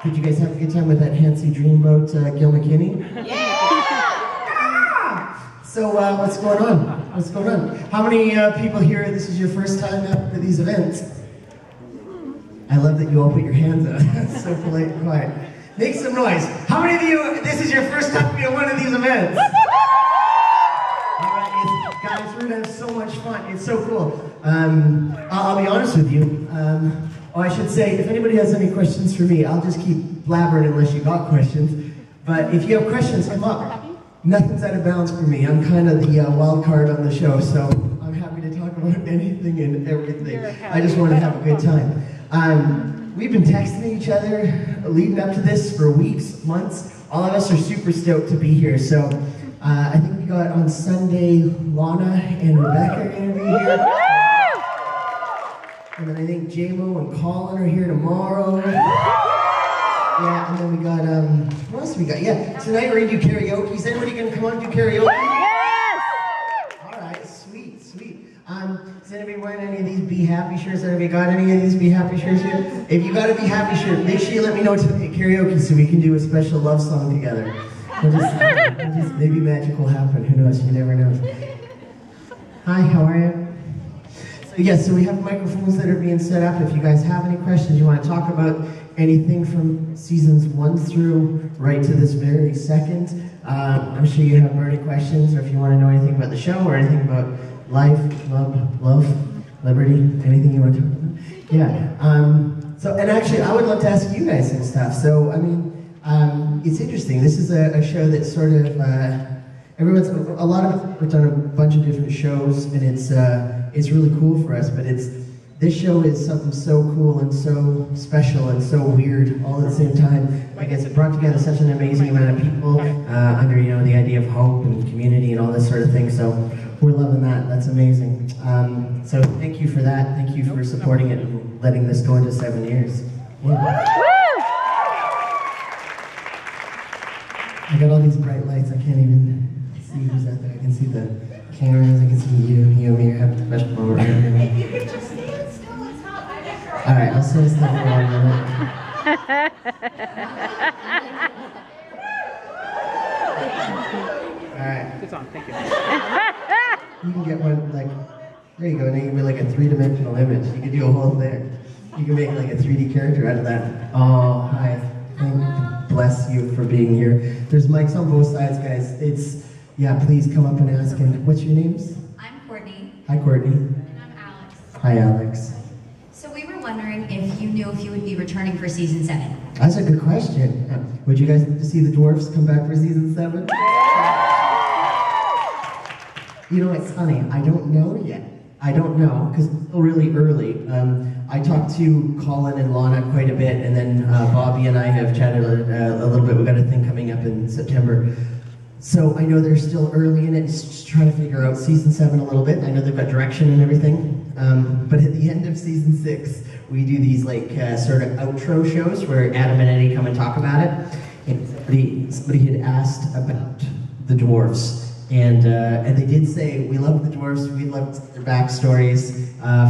Did you guys have a good time with that Hansi Dreamboat, Gil McKinney? Yeah! So, what's going on? What's going on? How many people here, this is your first time at these events? I love that you all put your hands up. That's so polite and quiet. Make some noise. How many of you, this is your first time to be at one of these events? Alright, guys, we're gonna have so much fun. It's so cool. I'll be honest with you. I should say, if anybody has any questions for me, I'll just keep blabbering unless you got questions. But if you have questions, come up. Nothing's out of bounds for me. I'm kind of the wild card on the show, so I'm happy to talk about anything and everything. I just want to have a good time. We've been texting each other leading up to this for weeks, months. All of us are super stoked to be here. So I think we got on Sunday, Lana and Rebecca are going to be here. And then I think J-Mo and Colin are here tomorrow. Yeah, and then we got, what else we got? Yeah, tonight we're going to do karaoke. Is anybody going to come on and do karaoke? Yes! Alright, sweet, sweet. Is anybody wearing any of these Be Happy shirts? Anybody got any of these Be Happy shirts here? If you got a Be Happy shirt, make sure you let me know tonight at karaoke so we can do a special love song together. Maybe magic will happen. Who knows? You never know. Hi, how are you? Yes, so we have microphones that are being set up. If you guys have any questions, you want to talk about anything from seasons 1 through right to this very second, I'm sure you have burning questions, or if you want to know anything about the show or anything about life, love, liberty, anything you want to talk about. Yeah. And actually, I would love to ask you guys some stuff. So, I mean, it's interesting. This is a show that sort of a lot of us have done a bunch of different shows, and it's really cool for us, but this show is something so cool and so special and so weird all at the same time. I guess it brought together such an amazing amount of people under, the idea of hope and community and all this sort of thing. So we're loving that. That's amazing. So thank you for that. Thank you for supporting it and letting this go into 7 years. Yeah. I got all these bright lights. I can't even see who's out there. I can see the cameras. I can see you and me are having a special moment right now. All right, I'll say stuff for 1 minute. All right. It's on, thank you. You can get one, there you go, and you can be like a 3-dimensional image. You can do a whole thing. You can make like a 3D character out of that. Oh, hi. Bless you for being here. There's mics on both sides, guys. Please come up and ask. And what's your names? I'm Courtney. Hi, Courtney. And I'm Alex. Hi, Alex. So we were wondering if you knew if you would be returning for season 7. That's a good question. Would you guys like to see the dwarfs come back for season 7? It's funny. I don't know yet. I don't know, because it's still really early. I talked to Colin and Lana quite a bit, and then Bobby and I have chatted a little bit. We've got a thing coming up in September. So I know they're still early in it, just trying to figure out season 7 a little bit. I know they've got direction and everything. But at the end of season 6, we do these sort of outro shows where Adam and Eddie come and talk about it. And somebody had asked about the dwarfs. And they did say, we love the dwarfs, we loved their backstories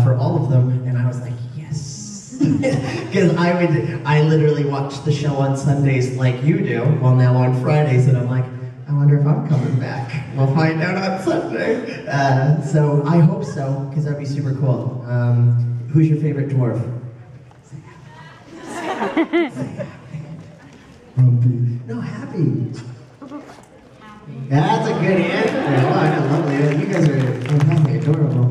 for all of them. And I was like, yes. Because I literally watch the show on Sundays like you do, well now on Fridays, and I'm like, I wonder if I'm coming back. We'll find out on Sunday. So I hope so, because that'd be super cool. Who's your favorite dwarf? Grumpy. No, happy. That's a good answer. Oh, I love it. You guys are fantastic, adorable.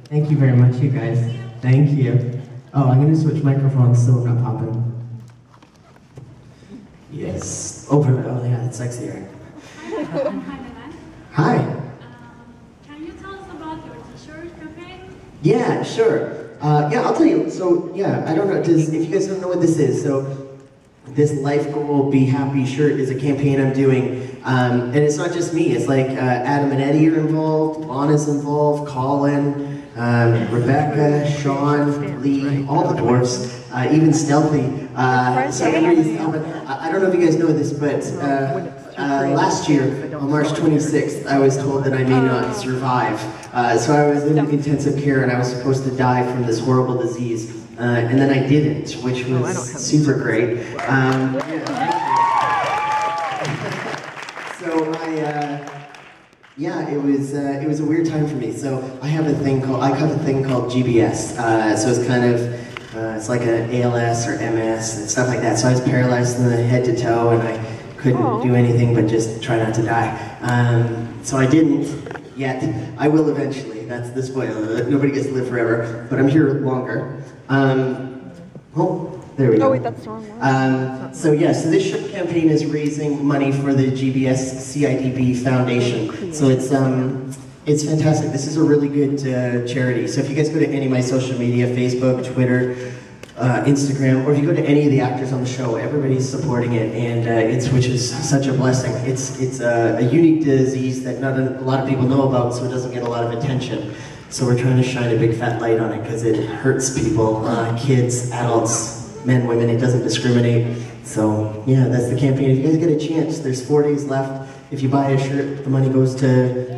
Thank you very much, you guys. Thank you. Oh, I'm going to switch microphones so I'm not popping. Yes. Open it. Oh, yeah, that's sexier. Hi. Can you tell us about your t-shirt campaign? Yeah, sure. I'll tell you. So, I don't know. If you guys don't know what this is, so this Life Goal Be Happy shirt is a campaign I'm doing. And it's not just me. It's like Adam and Eddie are involved, Lana's involved, Colin, Rebecca, Sean, Lee, all the dwarfs, even Stealthy. I don't know if you guys know this, but last year, on March 26th, I was told that I may not survive. So I was in intensive care and I was supposed to die from this horrible disease. and then I didn't, which was super great. So yeah, it was a weird time for me. So I have a thing called GBS. So it's kind of it's like an ALS or MS and stuff like that. So I was paralyzed from the head to toe, and I couldn't do anything but just try not to die. So I didn't yet. I will eventually. That's the spoiler. Nobody gets to live forever, but I'm here longer. Oh, there we go. Oh wait, that's the wrong one. So yeah, so this campaign is raising money for the GBS CIDB Foundation. So it's fantastic. This is a really good charity. So if you guys go to any of my social media, Facebook, Twitter, Instagram, or if you go to any of the actors on the show, everybody's supporting it, and which is such a blessing. It's a unique disease that not a lot of people know about, so it doesn't get a lot of attention. So we're trying to shine a big fat light on it because it hurts people, kids, adults, men, women. It doesn't discriminate. So yeah, that's the campaign. If you guys get a chance, there's 4 days left. If you buy a shirt, the money goes to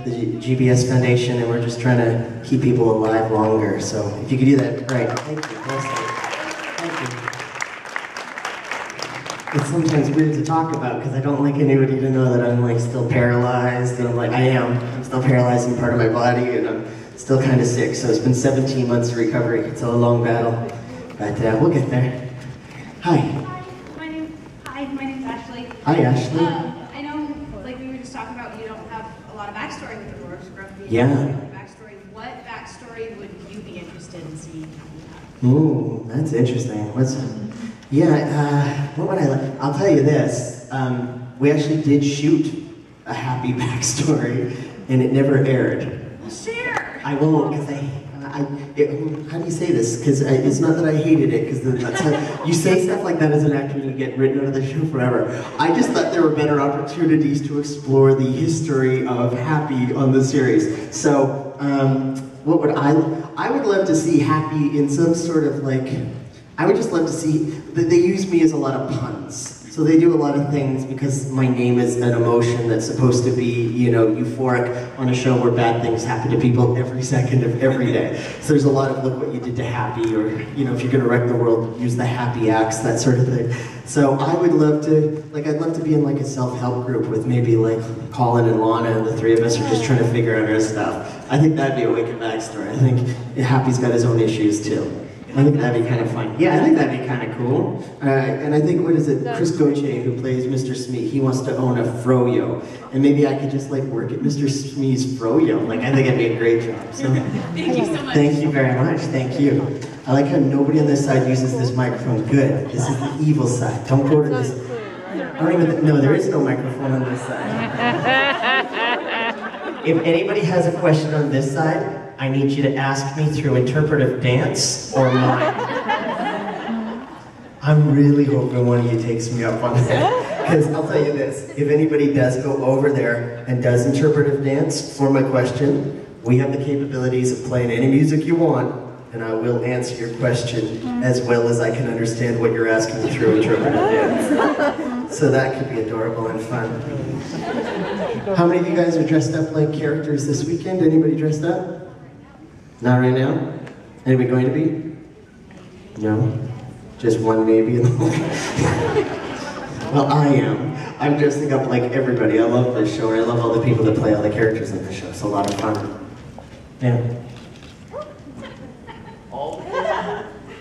the GBS Foundation, and we're just trying to keep people alive longer. So if you could do that, great. Thank you. Thank you. It's sometimes weird to talk about because I don't like anybody to know that I'm like still paralyzed, and I'm still paralyzed in part of my body, and I'm still kind of sick. So it's been 17 months of recovery. It's a long battle, but we'll get there. Hi. My name's Ashley. Hi, Ashley. I know, like we were just talking about, you don't have a lot of backstory with the dwarves. Backstory. What backstory would you be interested in seeing? Ooh, that's interesting. What would I like? I'll tell you this. We actually did shoot a happy backstory, and it never aired. Well, share. I won't, because how do you say this? Because it's not that I hated it, because you say stuff like that as an actor and you get written out of the show forever. I just thought there were better opportunities to explore the history of Happy on the series. So, what would I would love to see Happy in some sort of like, I would just love to see, that they use me as a lot of puns. So they do a lot of things because my name is an emotion that's supposed to be, you know, euphoric on a show where bad things happen to people every second of every day. So there's a lot of look what you did to Happy, or, you know, if you're gonna wreck the world, use the Happy acts, that sort of thing. So I would love to, like, I'd love to be in like a self-help group with maybe like Colin and Lana, and the 3 of us are just trying to figure out our stuff. I think that'd be a wicked backstory. I think Happy's got his own issues too. I think that'd be kind of fun. Yeah, I think that'd be kind of cool. And I think, what is it, Chris Gauthier, who plays Mr. Smee, he wants to own a froyo. And maybe I could just like work at Mr. Smee's froyo. Like, I think it'd be a great job. So, Thank you so much. Thank you very much, thank you. I like how nobody on this side uses this microphone. Good, this is the evil side. Don't go to this. I don't even, no, there is no microphone on this side. If anybody has a question on this side, I need you to ask me through interpretive dance or mime. I'm really hoping one of you takes me up on that. Because I'll tell you this, if anybody does go over there and does interpretive dance for my question, we have the capabilities of playing any music you want, and I will answer your question as well as I can understand what you're asking through interpretive dance. So that could be adorable and fun. How many of you guys are dressed up like characters this weekend? Anybody dressed up? Not right now? Anybody going to be? No? Just one maybe? Well, I am. I'm dressing up like everybody. I love this show, and I love all the people that play all the characters in the show. It's a lot of fun. Yeah.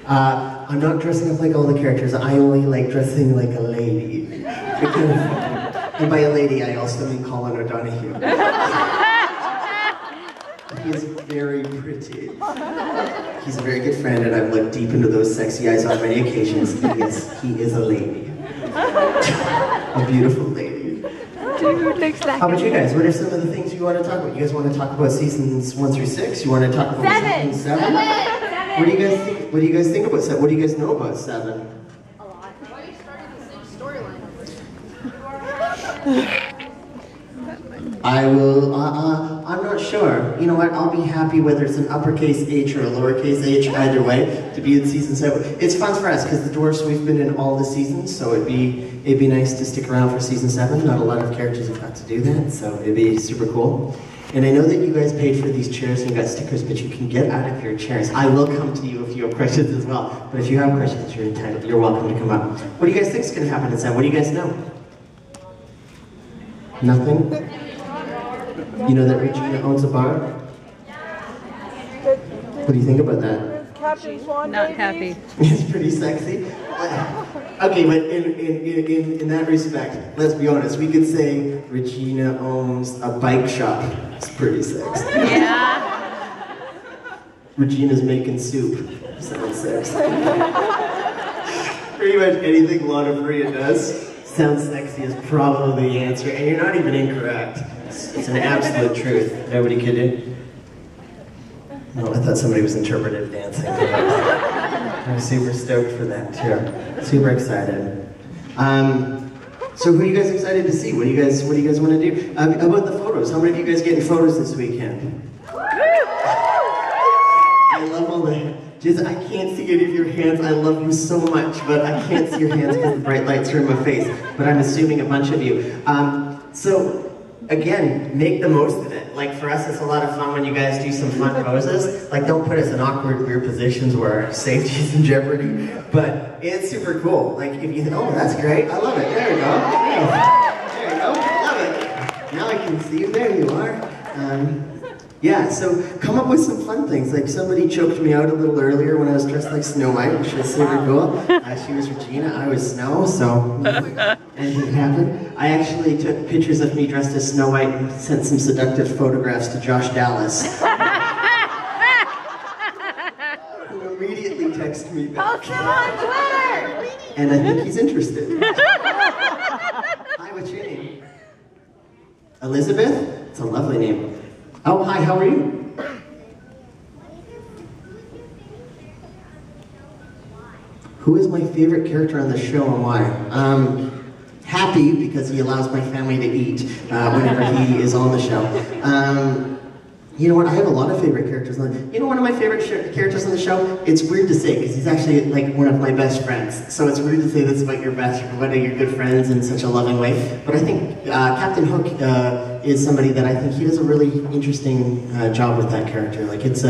I'm not dressing up like all the characters. I only like dressing like a lady. And by a lady, I also mean Colin O'Donoghue. He is very pretty. He's a very good friend, and I've looked deep into those sexy eyes on many occasions. And yes, he is a lady. A beautiful lady. How about you guys? What are some of the things you want to talk about? You guys want to talk about seasons 1 through 6? You want to talk about season 7? What do you guys think? What do you guys think about 7? What do you guys know about 7? A lot. Why are you starting the same storyline? I will, I'm not sure. You know what, I'll be happy whether it's an uppercase H or a lowercase h, either way, to be in season 7. It's fun for us, because the Dwarfs, we've been in all the seasons, so it'd be nice to stick around for season 7. Not a lot of characters have got to do that, so it'd be super cool. And I know that you guys paid for these chairs and got stickers, but you can get out of your chairs. I will come to you if you have questions as well. But if you have questions, you're entitled. You're welcome to come up. What do you guys think is going to happen inside? What do you guys know? Nothing? You know that Regina owns a bar? What do you think about that? Not happy. It's pretty sexy. Okay, but in that respect, let's be honest, we could say Regina owns a bike shop. It's pretty sexy. Yeah. Regina's making soup. Sounds sexy. Pretty much anything Lana Maria does sounds sexy is probably the answer, and you're not even incorrect. It's an absolute truth. Nobody kidding? No, I thought somebody was interpretive dancing. I'm super stoked for that too. Super excited. So who are you guys excited to see? What do you guys want to do? How about the photos? How many of you guys getting photos this weekend? I love all the just I can't see any of your hands. I love you so much, but I can't see your hands because the bright lights are in my face. But I'm assuming a bunch of you. So again, make the most of it. Like for us, it's a lot of fun when you guys do some fun poses. Like don't put us in awkward, weird positions where our safety's in jeopardy. But it's super cool. Like if you think, oh, that's great, I love it. There you go. There you go. Love it. Now I can see you. There you are. Yeah, so come up with some fun things. Like somebody choked me out a little earlier when I was dressed like Snow White, which was super cool. She was Regina, I was Snow, so anything happened. I actually took pictures of me dressed as Snow White and sent some seductive photographs to Josh Dallas. Who immediately texted me back. Post him on Twitter! And I think he's interested. Hi, what's your name? Elizabeth? It's a lovely name. Oh, hi, how are you? Who is my favorite character on the show and why? Happy, because he allows my family to eat whenever he is on the show. You know what, I have a lot of favorite characters on the show. You know one of my favorite characters on the show? It's weird to say, because he's actually like one of my best friends. So it's weird to say this about one of your good friends in such a loving way. But I think Captain Hook is somebody that I think he does a really interesting job with that character. Like it's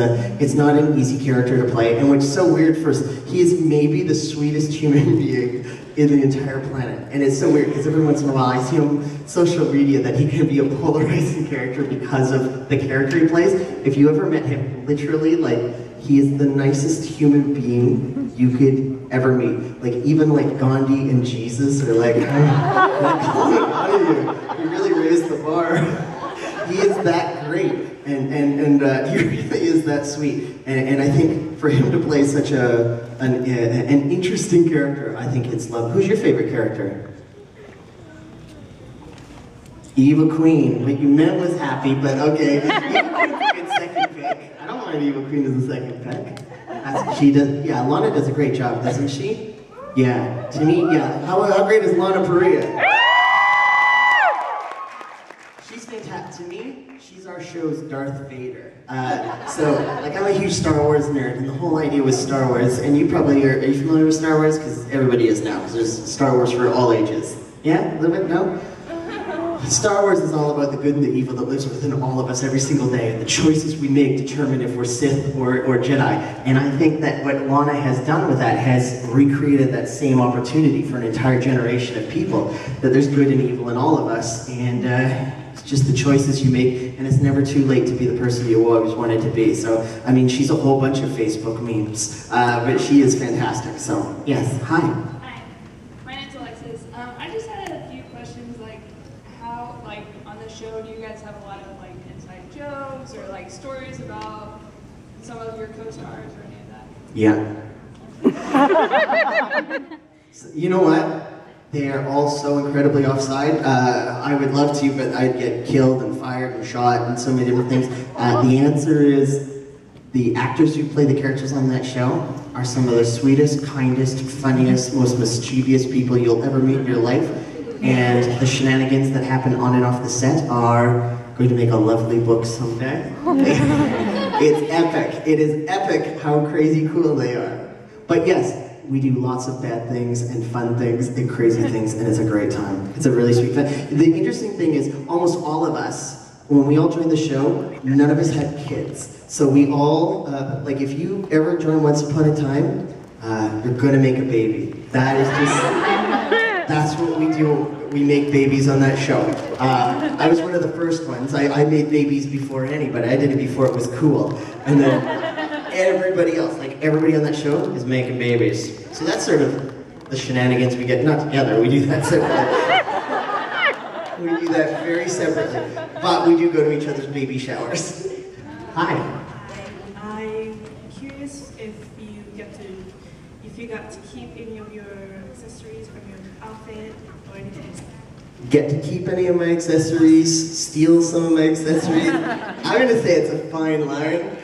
not an easy character to play, and what's so weird for us, he is maybe the sweetest human being in the entire planet. And it's so weird because every once in a while I see him on social media that he can be a polarizing character because of the character he plays. If you ever met him, literally, like, he is the nicest human being you could ever meet. Like, even like Gandhi and Jesus are like, how do you? He really raised the bar. He is that great. And he really is that sweet. And I think for him to play such an interesting character, I think it's love. Who's your favorite character? Evil Queen. What you meant was Happy, but okay. Evil Queen's a good second pick. I don't mind Evil Queen as a second pick. She does. Yeah, Lana does a great job, doesn't she? Yeah. To me, yeah. How great is Lana Parrilla? She's fantastic. To me, she's our show's Darth Vader. So, like, I'm a huge Star Wars nerd, and the whole idea was Star Wars, and you probably are you familiar with Star Wars? Because everybody is now, because there's Star Wars for all ages. Yeah? A little bit? No? Star Wars is all about the good and the evil that lives within all of us every single day, and the choices we make determine if we're Sith or Jedi. And I think that what Lana has done with that has recreated that same opportunity for an entire generation of people, that there's good and evil in all of us, and it's just the choices you make, and it's never too late to be the person you always wanted to be. So, I mean, she's a whole bunch of Facebook memes, but she is fantastic. So, yes, hi. Hi, my name's Alexis. I just had a few questions, like how, like on the show, do you guys have a lot of like inside jokes or like stories about some of your co-stars or any of that? Yeah. So, you know what? They are all so incredibly offside. I would love to, but I'd get killed and fired and shot and so many different things. The answer is the actors who play the characters on that show are some of the sweetest, kindest, funniest, most mischievous people you'll ever meet in your life. And the shenanigans that happen on and off the set are going to make a lovely book someday. It's epic. It is epic how crazy cool they are. But yes, we do lots of bad things and fun things and crazy things, and it's a great time. It's a really sweet fun. The interesting thing is almost all of us when we all joined the show, none of us had kids. So we all, like if you ever join Once Upon a Time, you're gonna make a baby. That is just, that's what we do. We make babies on that show. I was one of the first ones. I made babies before anybody. I did it before it was cool. And then everybody else, like everybody on that show is making babies. So that's sort of the shenanigans we get, not together, we do that separately. We do that very separately. But we do go to each other's baby showers. Hi. I'm curious if you got to keep any of your accessories from your outfit or anything. Get to keep any of my accessories, steal some of my accessories. I'm gonna say it's a fine line.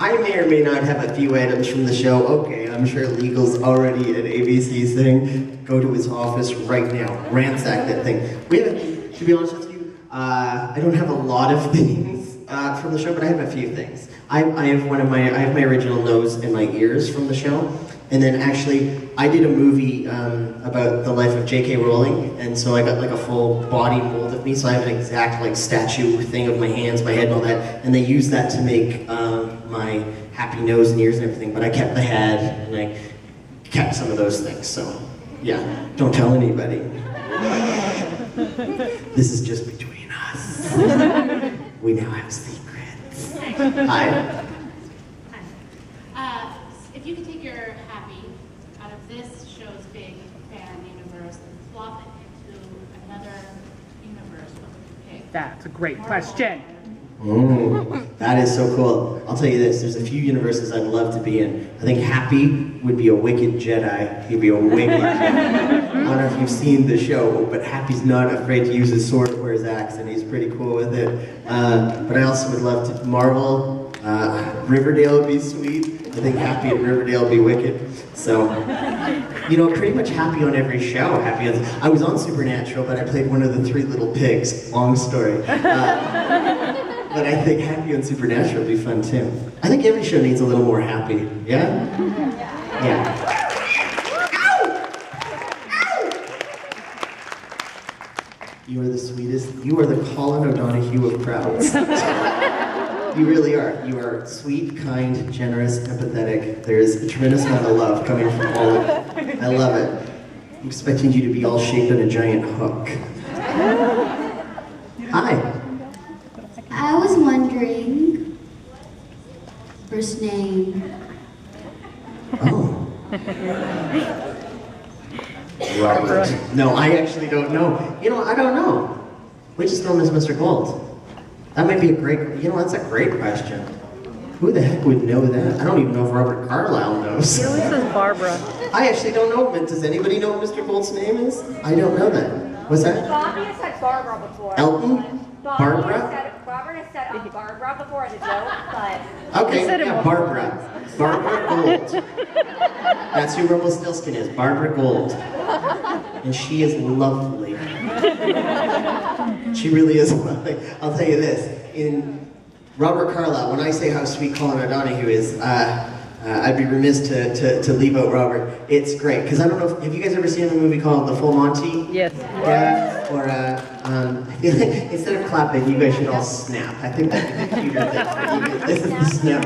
I may or may not have a few items from the show. Okay, I'm sure Legal's already at ABC's thing. Go to his office right now, ransack that thing. We have, to be honest with you, I don't have a lot of things from the show, but I have a few things. I have my original nose and my ears from the show. And then actually, I did a movie about the life of J.K. Rowling, and so I got like a full body mold of me, so I have an exact like statue thing of my hands, my head, and all that, and they used that to make my happy nose and ears and everything, but I kept the head, and I kept some of those things, so yeah, don't tell anybody. This is just between us. We now have secrets. Hi. If you could take your happy out of this show's big fan universe and flop it into another universe, what would you pick? That's a great question. That is so cool. I'll tell you this, there's a few universes I'd love to be in. I think Happy would be a wicked Jedi. He'd be a wicked Jedi. I don't know if you've seen the show, but Happy's not afraid to use his sword or his axe, and he's pretty cool with it. But I also would love to Marvel. Riverdale would be sweet. I think Happy and Riverdale would be wicked. So, you know, pretty much Happy on every show. I was on Supernatural, but I played one of the 3 little pigs. Long story. But I think Happy on Supernatural would be fun too. I think every show needs a little more Happy. Yeah? Yeah. Ow! Ow! You are the sweetest. You are the Colin O'Donoghue of crowds. You really are. You are sweet, kind, generous, empathetic. There is a tremendous amount of love coming from all of you. I love it. I'm expecting you to be all shaped on a giant hook. Hi. I was wondering, first name. Oh. Robert. No, I actually don't know. You know, I don't know. We just know him as Mr. Gold. That might be a great, you know, that's a great question. Who the heck would know that? I don't even know if Robert Carlyle knows. He always says Barbara. I actually don't know. Does anybody know what Mr. Gold's name is? I don't know that. What's that? Bobby has said Barbara before. Elton? Barbara? Barbara has said Barbara before as a joke, but... Okay, yeah, Barbara. Barbara Gold. That's who Rumpelstiltskin is, Barbara Gold. And she is lovely. She really is lovely. I'll tell you this, in Robert Carlyle, when I say how sweet Colin O'Donoghue is, I'd be remiss to leave out Robert. It's great, because I don't know, have you guys ever seen a movie called The Full Monty? Yes. Yeah, or instead of clapping, you guys should all snap. I think that'd be the cuter thing. This is the snap.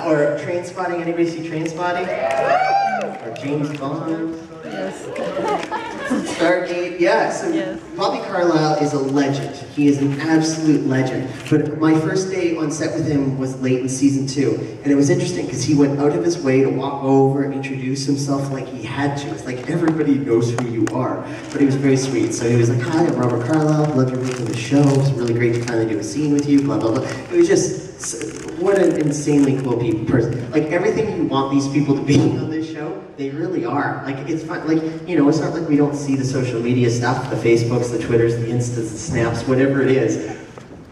Or Train Spotting, anybody see Train Spotting? Or James Bond? Yes. Stargate, yeah, so yes. Bobby Carlyle is a legend. He is an absolute legend. But my first day on set with him was late in season 2. And it was interesting because he went out of his way to walk over and introduce himself like he had to. It's like everybody knows who you are. But he was very sweet. So he was like, hi, I'm Robert Carlyle, love your work on the show. It was really great to finally do a scene with you, blah, blah, blah. It was just, what an insanely cool person. Like everything you want these people to be on this show, they really are. Like it's fun, like, you know, it's not like we don't see the social media stuff, the Facebooks, the Twitters, the Instas, the Snaps, whatever it is.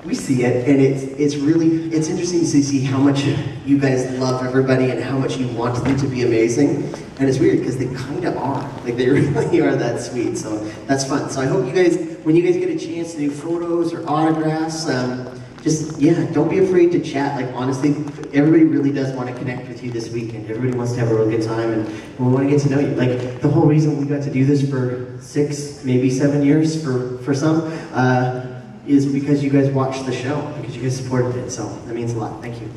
We see it, and it's really, it's interesting to see how much you guys love everybody and how much you want them to be amazing. And it's weird, because they kind of are. Like, they really are that sweet, so that's fun. So I hope you guys, when you guys get a chance to do photos or autographs, just, yeah, don't be afraid to chat. Like, honestly, everybody really does want to connect with you this weekend. Everybody wants to have a real good time, and we want to get to know you. Like, the whole reason we got to do this for 6, maybe 7 years for some, is because you guys watched the show, because you guys supported it, so that means a lot. Thank you.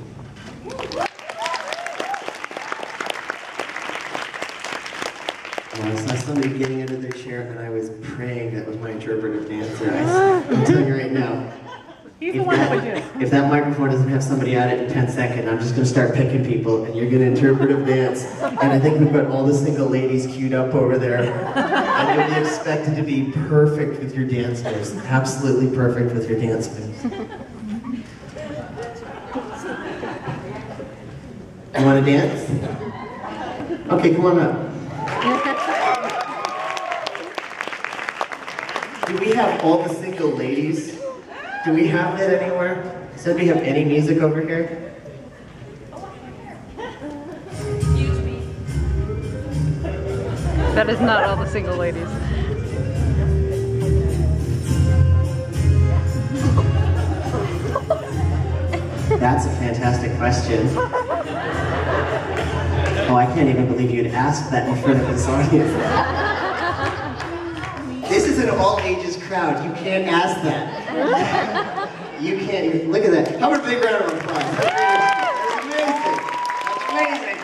I saw somebody getting out of their chair, and I was praying that was my interpretive dancer. I'm telling you right now. He's the one that would do it. If that microphone doesn't have somebody at it in 10 seconds, I'm just going to start picking people, and you're going to interpretive dance. And I think we've got all the single ladies queued up over there. And you'll be expected to be perfect with your dance moves. Absolutely perfect with your dance moves. You want to dance? Okay, come on up. Do we have all the single ladies? Do we have that anywhere? Does anybody have any music over here? Excuse me. That is not all the single ladies. That's a fantastic question. Oh, I can't even believe you'd ask that in front of this audience. This is an all ages crowd. You can't ask that. You can't even, look at that. How about a big round of applause? That's amazing. That's amazing.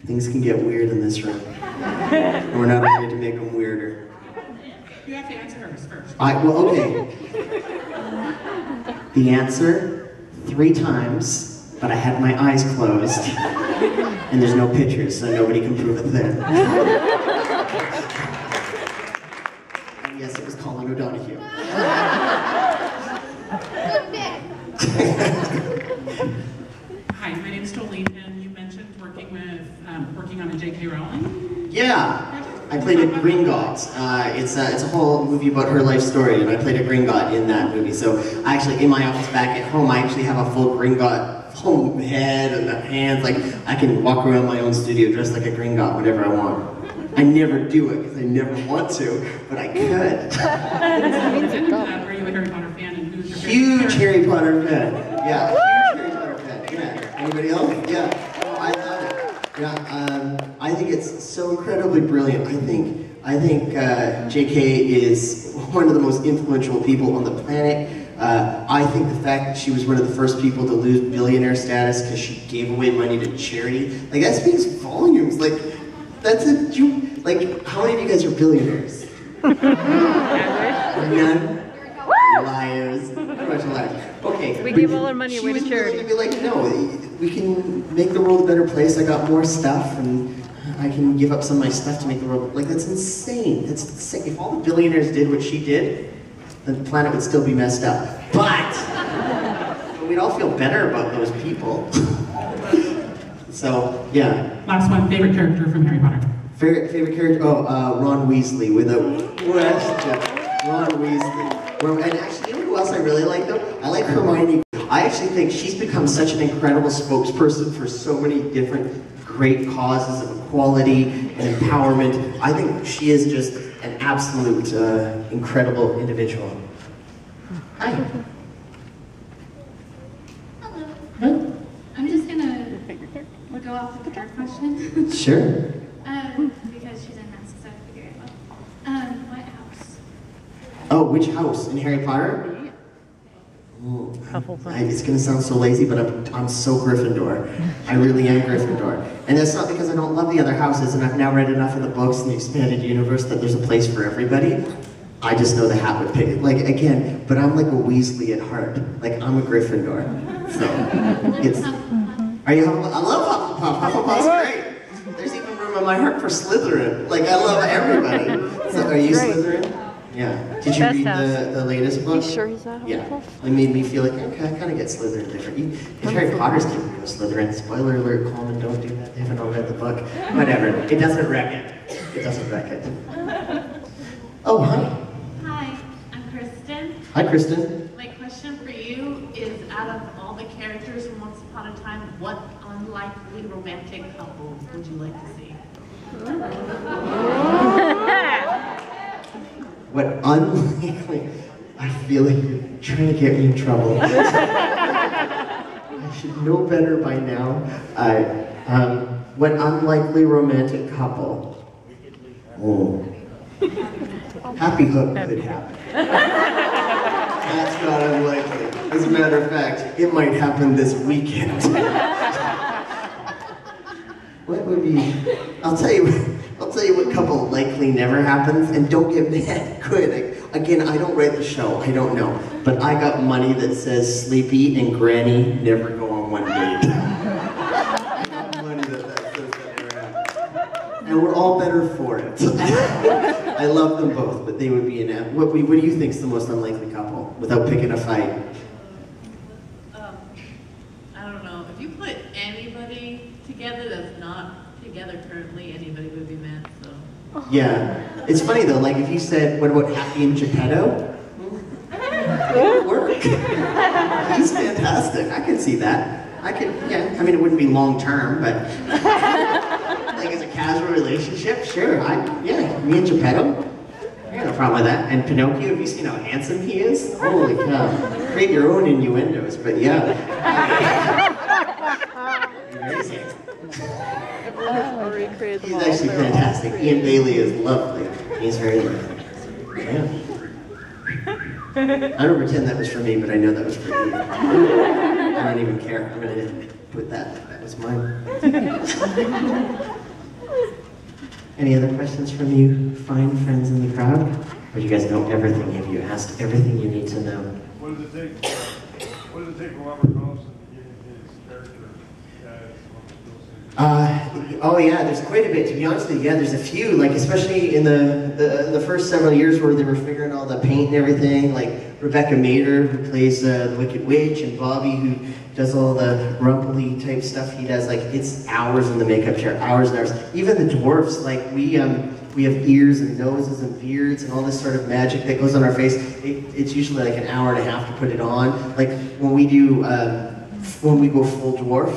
Things can get weird in this room. And we're not afraid to make them weirder. You have to answer hers first. Well, okay. The answer, 3 times, but I had my eyes closed. And there's no pictures, so nobody can prove it there. And yes, it was Colin O'Donoghue. Hi, my name's Jolene, and you mentioned working on a J.K. Rowling? Yeah, I played a Gringotts. It's a whole movie about her life story, and I played a Gringotts in that movie. So I actually, in my office back at home, I actually have a full Gringotts whole head and the hands. Like, I can walk around my own studio dressed like a Gringotts whenever I want. I never do it because I never want to, but I could. Are you a Harry Potter fan, and who's your favorite Huge Harry Potter fan. Yeah, huge Harry Potter fan. Yeah. Anybody else? Yeah. Oh, I love it. Yeah. I think it's so incredibly brilliant. I think J.K. is one of the most influential people on the planet. I think the fact that she was one of the first people to lose billionaire status because she gave away money to charity, like, that speaks volumes. Like, that's like, how many of you guys are billionaires? None? Liars. Everybody's liars. Okay. We give all our money away to charity. She was willing to be like, no, we can make the world a better place. I got more stuff, and I can give up some of my stuff to make the world, like, that's insane. That's insane. If all the billionaires did what she did, the planet would still be messed up. But we'd all feel better about those people. So, yeah. Last one, favorite character from Harry Potter? Favorite character? Oh, Ron Weasley with a question. Ron Weasley. And actually, you know who else I really like though? I like Hermione. I actually think she's become such an incredible spokesperson for so many different great causes of equality and empowerment. I think she is just an absolute incredible individual. Hi. Hello. I'm just gonna go off with her question. Sure. Because she's in math, so I figure it out. What house? Oh, which house in Harry Potter? Ooh, it's gonna sound so lazy, but I'm so Gryffindor. I really am Gryffindor. And that's not because I don't love the other houses, and I've now read enough of the books in the expanded universe that there's a place for everybody. I just know the hat would pick it. Like, again, but I'm like a Weasley at heart. Like, I'm a Gryffindor. So, it's... Are you Hufflepuff? I love Hufflepuff. Hufflepuff's great. There's even room in my heart for Slytherin. Like, I love everybody. So, are you Slytherin? Yeah. Did you read the latest book? You sure he's not? Yeah. It made me feel like, okay, I kind of get Slytherin different. If Harry Potter's keeping go Slytherin, spoiler alert, Coleman, don't do that. They haven't all read the book. Whatever. It doesn't wreck it. It doesn't wreck it. Oh, hi. Hi, I'm Kristen. Hi, Kristen. My question for you is, out of all the characters from Once Upon a Time, what unlikely romantic couple would you like to see? what unlikely, I feel like you're trying to get me in trouble. I should know better by now. What unlikely romantic couple? Oh. Happy Hook could happen. That's not unlikely. As a matter of fact, it might happen this weekend. What would be? I'll tell you what couple likely never happens, and don't get mad. Good. Again, I don't write the show. I don't know, but I got money that says Sleepy and Granny never go on one date. I got money that says that never happens, and we're all better for it. I love them both, but they would be an. What do you think is the most unlikely couple? Without picking a fight. I don't know. If you put anybody together that's not together currently, anybody would be mad. So. Yeah, it's funny though. Like if you said, "What about Happy and Geppetto?" It would work. He's fantastic. I could see that. Yeah. I mean, it wouldn't be long term, but like as a casual relationship, sure. Yeah, me and Geppetto. I got no problem with that. And Pinocchio, have you seen how handsome he is? Holy cow. Create your own innuendos, but yeah. Amazing. He's actually fantastic. Ian Bailey is lovely. He's very lovely. Yeah. I don't pretend that was for me, but I know that was for you. I don't even care. I'm going to put that. That was mine. Any other questions from you fine friends in the crowd? Or do you guys know everything? Have you asked everything you need to know? What does it take for Robert Coleman to get his character oh yeah, there's quite a bit, to be honest with you. Yeah, there's a few, like especially in the first several years where they were figuring all the paint and everything, like Rebecca Mader, who plays the Wicked Witch, and Bobby, who does all the rumply type stuff he does. Like it's hours in the makeup chair, hours and hours. Even the dwarfs, like we have ears and noses and beards and all this sort of magic that goes on our face. It's usually like an hour and a half to put it on. Like when we do, when we go full dwarf,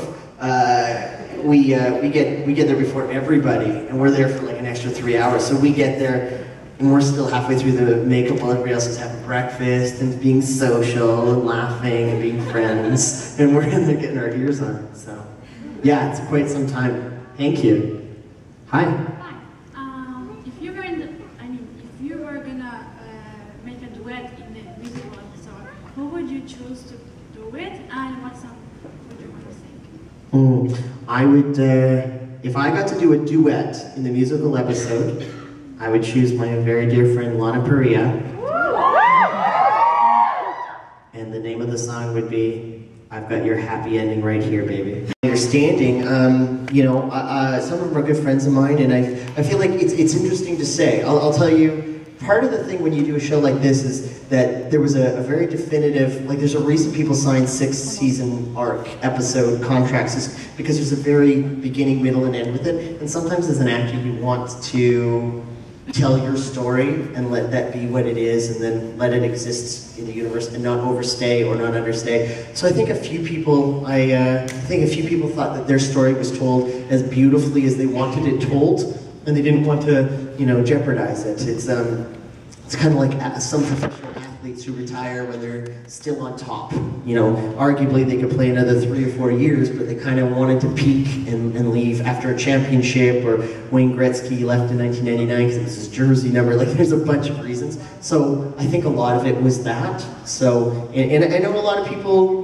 we get there before everybody, and we're there for like an extra 3 hours. So we get there, and we're still halfway through the makeup while everybody else is having breakfast and being social and laughing and being friends, and we're in there getting our ears on. So, yeah, it's quite some time. Thank you. Hi. Hi. If you were gonna make a duet in the musical episode, who would you choose to do it, and what song would you want to sing? I would, if I got to do a duet in the musical episode, I would choose my very dear friend Lana Parrilla. And the name of the song would be, I've Got Your Happy Ending Right Here, Baby. Understanding, some of them are good friends of mine, and I feel like it's interesting to say. I'll tell you, part of the thing when you do a show like this is that there was a very definitive, like there's a reason people sign 6-season arc episode contracts, is because there's a very beginning, middle, and end with it. And sometimes as an actor you want to tell your story and let that be what it is, and then let it exist in the universe and not overstay or not understay. So I think a few people, thought that their story was told as beautifully as they wanted it told, and they didn't want to, jeopardize it. It's kind of like some professional athletes who retire when they're still on top. Arguably they could play another 3 or 4 years, but they kind of wanted to peak and leave after a championship, or Wayne Gretzky left in 1999 because it was his jersey number. Like there's a bunch of reasons. So I think a lot of it was that. So, and I know a lot of people,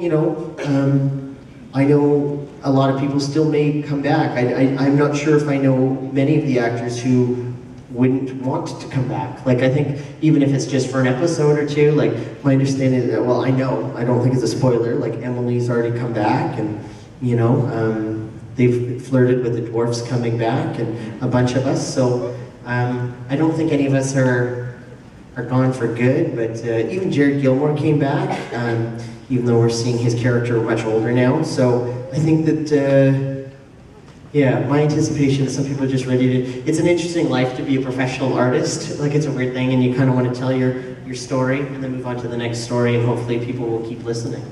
I know a lot of people still may come back. I'm not sure if I know many of the actors who wouldn't want to come back. Like I think even if it's just for an episode or two, like my understanding is that, well, I don't think it's a spoiler, like Emily's already come back, and they've flirted with the dwarfs coming back and a bunch of us. So I don't think any of us are gone for good, but even Jared Gilmore came back, even though we're seeing his character much older now. So I think that yeah, my anticipation is some people are just ready to... It's an interesting life to be a professional artist. Like, it's a weird thing, and you kind of want to tell your story and then move on to the next story, and hopefully people will keep listening.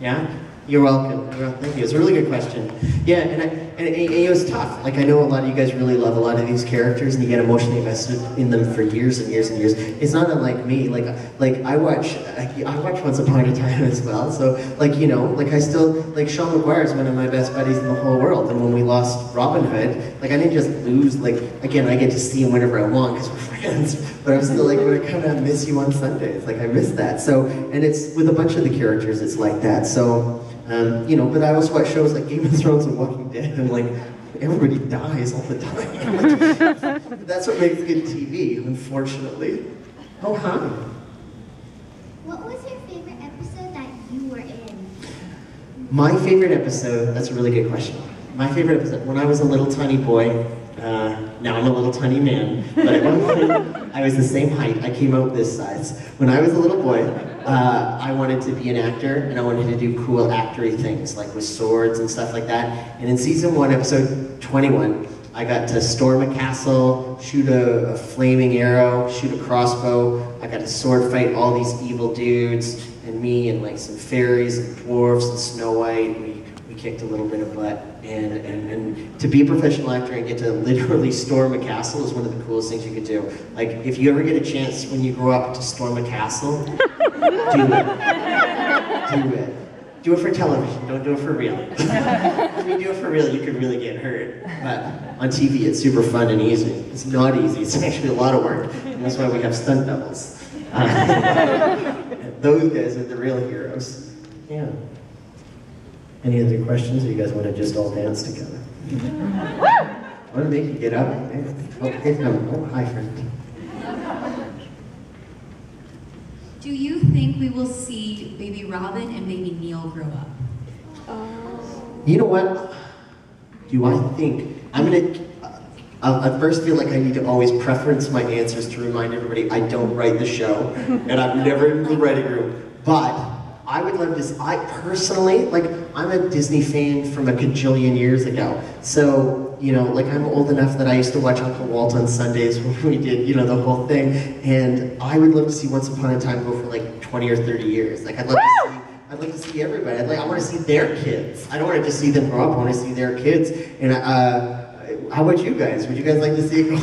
Yeah? You're welcome. Thank you. It's a really good question. Yeah, and it was tough. Like, I know a lot of you guys really love a lot of these characters, and you get emotionally invested in them for years and years and years. It's not unlike me. Like I watch Once Upon a Time as well. So, like, you know, like I still, like, Sean McGuire is one of my best buddies in the whole world. And when we lost Robin Hood, like, I didn't just lose. Like, again, I get to see him whenever I want because we're friends. But I'm still like, when I kind of miss you on Sundays. Like, I miss that. So, and it's with a bunch of the characters, it's like that. So. You know, but I also watch shows like Game of Thrones and Walking Dead, and like, everybody dies all the time. Like, that's what makes good TV, unfortunately. Oh, hi. What was your favorite episode that you were in? My favorite episode, that's a really good question. My favorite episode, when I was a little tiny boy, now I'm a little tiny man, but at one point, I was the same height, I came out this size. When I was a little boy, I wanted to be an actor, and I wanted to do cool actory things, like with swords and stuff like that. And in season 1, episode 21, I got to storm a castle, shoot a flaming arrow, shoot a crossbow. I got to sword fight all these evil dudes, and me and like some fairies and dwarves and Snow White. We kicked a little bit of butt. And to be a professional actor and get to literally storm a castle is one of the coolest things you could do. Like, if you ever get a chance when you grow up to storm a castle, do it. Do it. Do it for television, don't do it for real. If you do it for real, you could really get hurt. But on TV, it's super fun and easy. It's not easy, it's actually a lot of work. And that's why we have stunt doubles. Those guys are the real heroes. Yeah. Any other questions, or you guys want to just all dance together? I want to make you get up. Oh, hey, oh, hi, friend. Do you think we will see baby Robin and baby Neil grow up? You know what? Do I think? I first feel like I need to always preference my answers to remind everybody I don't write the show, and I'm never in the writing room. But I would love to, I personally, like, I'm a Disney fan from a gajillion years ago. So, you know, like, I'm old enough that I used to watch Uncle Walt on Sundays when we did, you know, the whole thing. And I would love to see Once Upon a Time go for like 20 or 30 years. Like, I'd love to see everybody. I want to see their kids. I don't want to just see them grow up, I want to see their kids. And how about you guys? Would you guys like to see it go?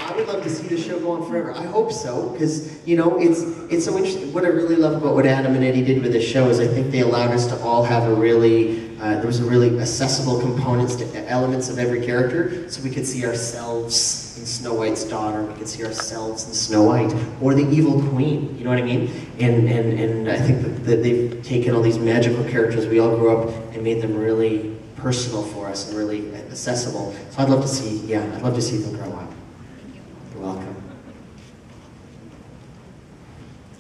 I would love to see the show go on forever. I hope so, because, you know, it's so interesting. What I really love about what Adam and Eddie did with this show is I think they allowed us to all have a really, there was a really accessible components to elements of every character, so we could see ourselves in Snow White's daughter, we could see ourselves in Snow White, or the evil queen, you know what I mean? And I think that they've taken all these magical characters we all grew up and made them really personal for us and really accessible. So I'd love to see, yeah, I'd love to see them grow up. You're welcome.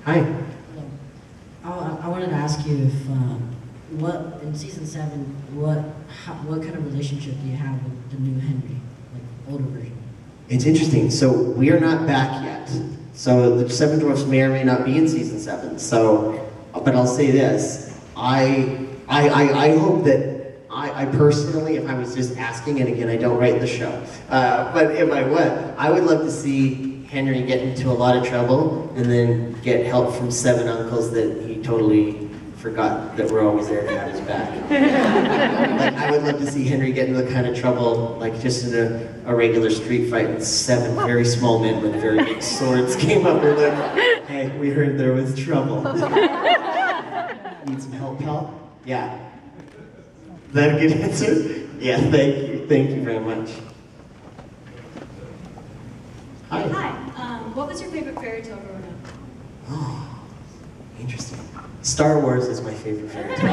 Hi. I wanted to ask you if, what, in season 7, what kind of relationship do you have with the new Henry, like older version? It's interesting. So we are not back yet. So the Seven Dwarfs may or may not be in season 7. So, but I'll say this: I hope that I personally, if I was just asking, and again, I don't write the show, but if I would love to see Henry get into a lot of trouble and then get help from 7 uncles that he totally forgot that we're always there to have his back. Like, I would love to see Henry get into the kind of trouble, like just in a regular street fight, and 7 very small men with very big swords came up and like, hey, we heard there was trouble. Need some help, pal? Yeah. Is that a good answer? Yeah, thank you very much. Hi. Hi. What was your favorite fairy tale growing up? Oh, interesting. Star Wars is my favorite fairy tale.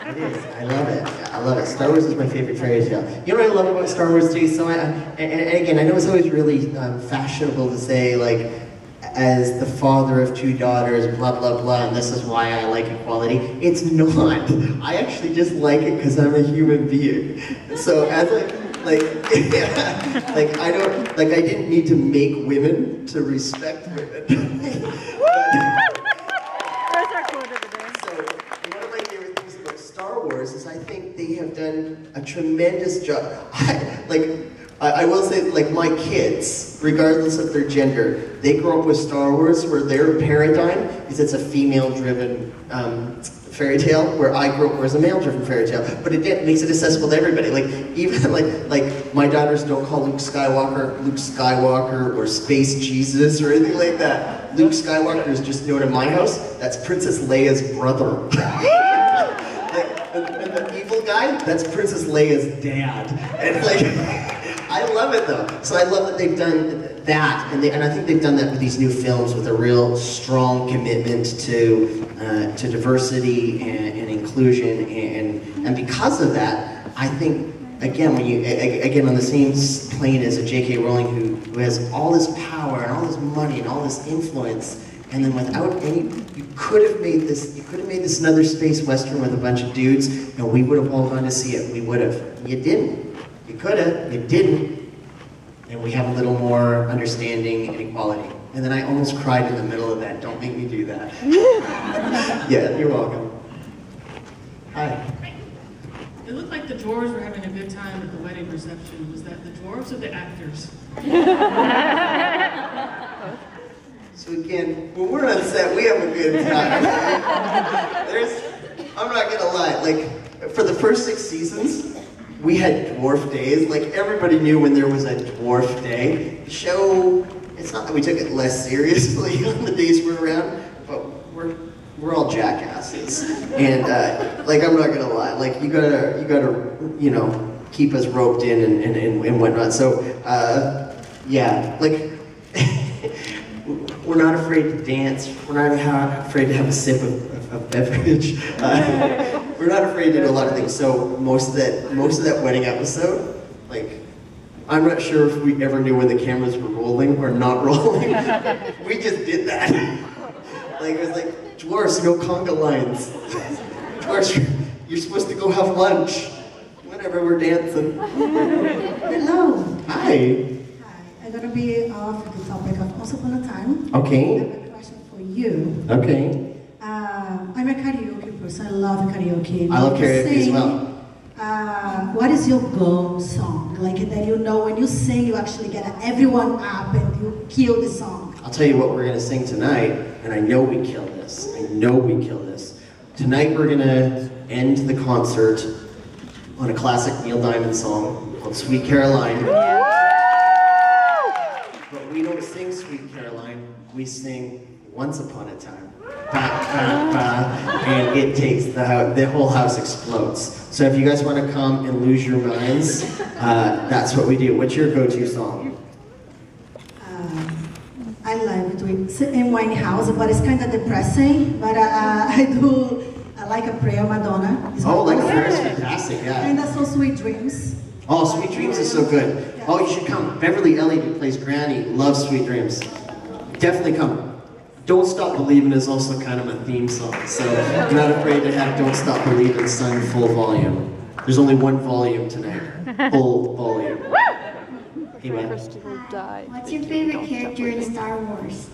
It is. I love it. I love it. Star Wars is my favorite fairy tale. You know what I love about Star Wars too? So, and again, I know it's always really fashionable to say, like, as the father of 2 daughters, blah, blah, blah, and this is why I like equality. It's not. I actually just like it because I'm a human being. So as I didn't need to make women to respect women. Star Wars is I think they have done a tremendous job. I will say, like, my kids, regardless of their gender, they grow up with Star Wars where their paradigm is it's a female-driven fairy tale, where I grew up was a male-driven fairy tale. But it makes it accessible to everybody. Like even like my daughters don't call Luke Skywalker or Space Jesus or anything like that. Luke Skywalker is just known in my house. That's Princess Leia's brother. and the evil guy, that's Princess Leia's dad. And like, I love it though. So I love that they've done that, and I think they've done that with these new films with a real strong commitment to diversity and inclusion, and because of that, I think again on the same plane as a J.K. Rowling who has all this power and all this money and all this influence, and then without any, you could have made this another space western with a bunch of dudes, and we would have all gone to see it. We would have. You didn't. You could have. You didn't. And we have a little more understanding and equality. And then I almost cried in the middle of that. Don't make me do that. Yeah, you're welcome. Hi. It looked like the dwarves were having a good time at the wedding reception. Was that the dwarves or the actors? So again, when we're on set, we have a good time. I'm not gonna lie, like, for the first 6 seasons, we had dwarf days. Like, everybody knew when there was a dwarf day. The show, it's not that we took it less seriously on the days we're around, but we're all jackasses. And, like, I'm not gonna lie, like, you gotta, you know, keep us roped in and whatnot. So, yeah, like, we're not afraid to dance. We're not afraid to have a sip of beverage. We're not afraid to do a lot of things. So most of that wedding episode, like, I'm not sure if we ever knew when the cameras were rolling or not rolling. We just did that. Like, it was like, dwarfs, no conga lines. Dwarfs, you're supposed to go have lunch. Whatever, we're dancing. Hello. Hi. I'm going to be off the topic of Once Upon a Time. Okay. I have a question for you. Okay. I'm a karaoke person. I love karaoke. I love karaoke as well. What is your go song? Like that you know when you sing, you actually get everyone up and you kill the song. I'll tell you what we're going to sing tonight, and I know we kill this. I know we kill this. Tonight we're going to end the concert on a classic Neil Diamond song called Sweet Caroline. But we don't sing Sweet Caroline, we sing Once Upon a Time. Ba, ba, ba, and it takes the whole house explodes. So if you guys want to come and lose your minds, that's what we do. What's your go-to song? I like doing in house, but it's kind of depressing. But I like a prayer, Madonna. Oh, like a prayer is fantastic, yeah. And also Sweet Dreams. Oh, Sweet Dreams is so good. Yeah. Oh, you should come. Beverly Elliott, who plays Granny, loves Sweet Dreams. Definitely come. Don't Stop Believin' is also kind of a theme song, so I'm not afraid to have Don't Stop Believin' sung full volume. There's only one volume tonight. Full volume. Hey, man. What's your favorite character in Star Wars?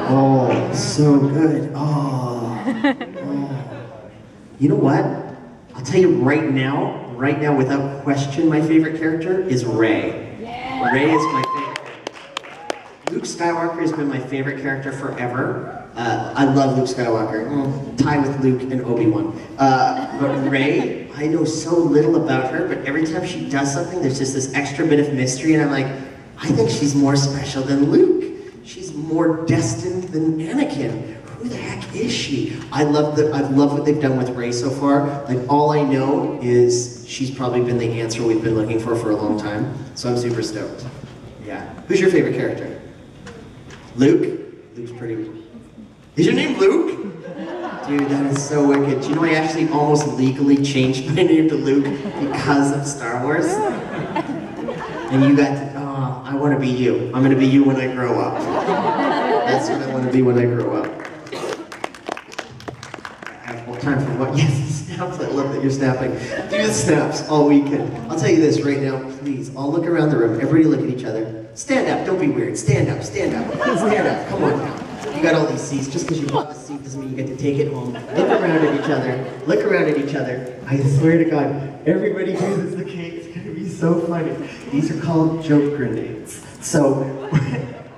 Oh, so good. Oh. You know what? I'll tell you right now, without question, my favorite character is Rey. Yeah. Rey is my favorite. Luke Skywalker has been my favorite character forever. I love Luke Skywalker. Tie with Luke and Obi-Wan. But Rey, I know so little about her, but every time she does something, there's just this extra bit of mystery, and I'm like, I think she's more special than Luke. She's more destined than Anakin. Who the heck is she? I love what they've done with Rey so far. Like, all I know is she's probably been the answer we've been looking for a long time. So I'm super stoked. Yeah. Who's your favorite character? Luke? Luke's pretty... Is your name Luke? Dude, that is so wicked. Do you know I actually almost legally changed my name to Luke because of Star Wars? And you got to... Oh, I want to be you. I'm going to be you when I grow up. That's what I want to be when I grow up. I have more time for what? Yes, snaps. I love that you're snapping. Do the snaps all weekend. I'll tell you this right now, please. All look around the room. Everybody look at each other. Stand up. Don't be weird. Stand up. Stand up. Stand up. Come on now. You got all these seats. Just because you bought the seat doesn't mean you get to take it home. Look around at each other. Look around at each other. I swear to God, everybody uses the cake. It's going to be so funny. These are called joke grenades. So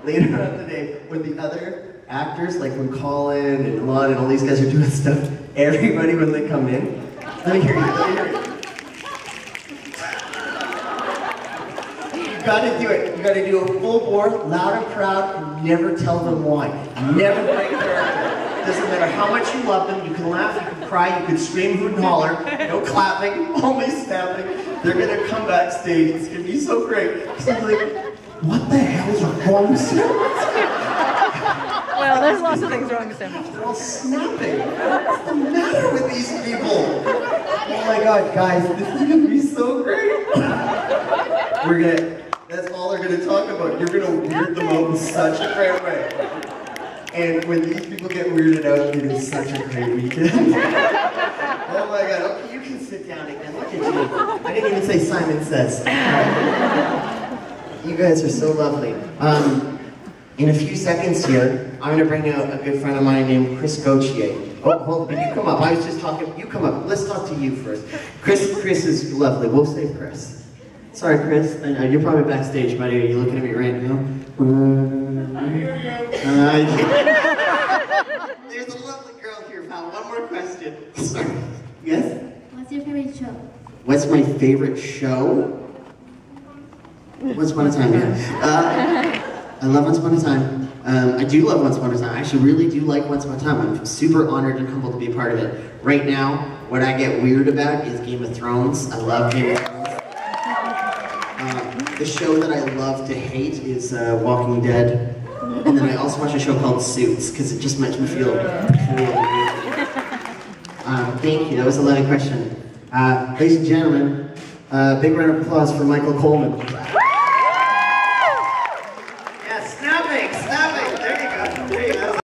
later on today, when the other actors, like when Colin and Lud and all these guys are doing stuff, everybody when they come in, let me hear you, let me hear you. You gotta do it. You gotta do a full bore, loud and proud, and never tell them why. Never break character. Doesn't matter how much you love them, you can laugh, you can cry, you can scream, hoot and holler, no clapping, only snapping. They're gonna come backstage, it's gonna be so great. So like, what the hell is wrong with you? Well, there's lots of things wrong with them. They're all snapping. What's the matter with these people? Oh my god, guys, this is gonna be so great. That's all they're gonna talk about. You're gonna weird them out in such a great way. And when these people get weirded out, it is such a great weekend. Oh my god, okay, you can sit down again. Look at you. I didn't even say Simon Says. You guys are so lovely. In a few seconds here, I'm gonna bring out a good friend of mine named Chris Gauthier. Oh, hold on, you come up. I was just talking, you come up. Let's talk to you first. Chris is lovely. We'll save Chris. Sorry, Chris. I know you're probably backstage, buddy. Are you looking at me right now? There's a lovely girl here, pal. One more question. Sorry. Yes? What's your favorite show? What's my favorite show? Once Upon a Time, yeah. I love Once Upon a Time. I do love Once Upon a Time. I actually really do like Once Upon a Time. I'm super honored and humbled to be a part of it. Right now, what I get weird about is Game of Thrones. I love Game of Thrones. The show that I love to hate is Walking Dead. And then I also watch a show called Suits, because it just makes me feel cool. Thank you, that was a lovely question. Ladies and gentlemen, big round of applause for Michael Coleman.